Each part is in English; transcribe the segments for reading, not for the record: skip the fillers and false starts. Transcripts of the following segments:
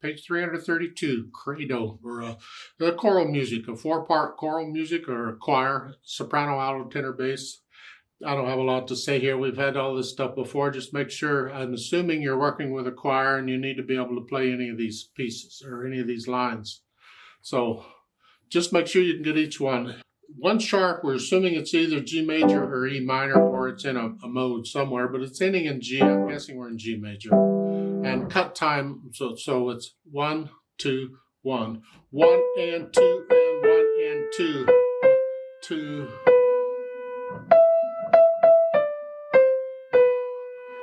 page 332, Credo, or the choral music, a 4-part choral music or a choir, soprano, alto, tenor, bass. I don't have a lot to say here. We've had all this stuff before. Just make sure, I'm assuming you're working with a choir and you need to be able to play any of these pieces or any of these lines. So just make sure you can get each one. One sharp, we're assuming it's either G major or E minor, or it's in a mode somewhere, but it's ending in G. I'm guessing we're in G major. And cut time, so it's 1, 2, 1. 1 and 2 and 1 and 2. 2.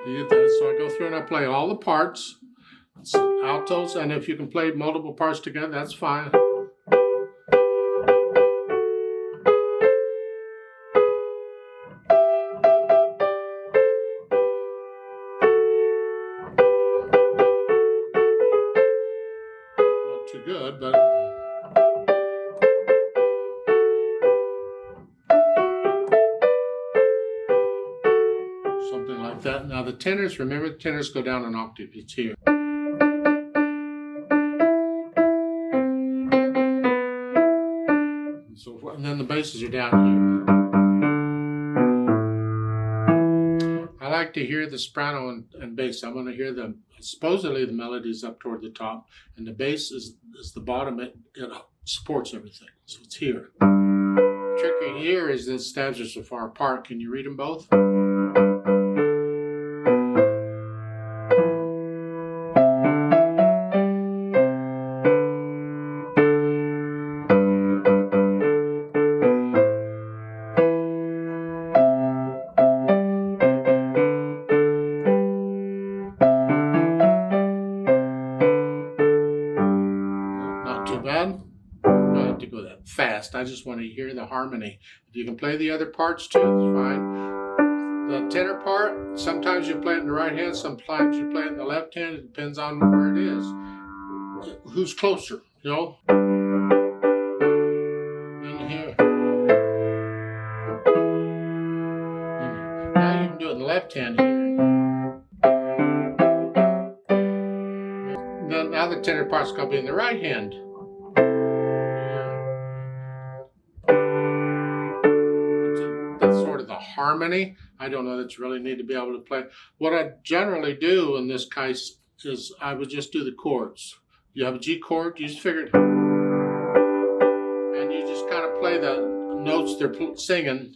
You get that? So I go through and I play all the parts, altos, and if you can play multiple parts together, that's fine. Too good, but something like that. Now the tenors, remember the tenors go down an octave. It's here. And then the basses are down here. I like to hear the soprano and bass. I'm going to hear them. Supposedly the melodies up toward the top, and the bass is the bottom. It supports everything, so it's here. Tricky here is that stabs are so far apart. Can you read them both? Fast. I just want to hear the harmony. If you can play the other parts too, it's fine. The tenor part, sometimes you play it in the right hand, sometimes you play it in the left hand. It depends on where it is. Who's closer, you know? And here. Now you can do it in the left hand here. Now the tenor part's going to be in the right hand. Harmony. I don't know that you really need to be able to play. What I generally do in this case is I would just do the chords. You have a G chord, you just figure it, and you just kind of play the notes they're singing.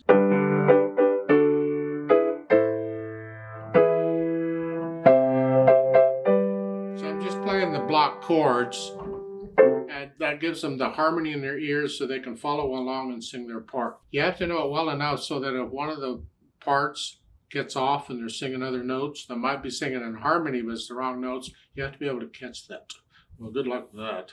So I'm just playing the block chords, and that gives them the harmony in their ears so they can follow along and sing their part. You have to know it well enough so that if one of the parts gets off and they're singing other notes, they might be singing in harmony, but it's the wrong notes. You have to be able to catch that. Well, good luck with that.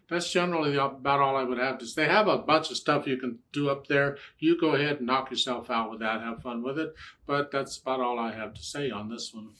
That's generally about all I would have to say. They have a bunch of stuff you can do up there. You go ahead and knock yourself out with that. Have fun with it. But that's about all I have to say on this one.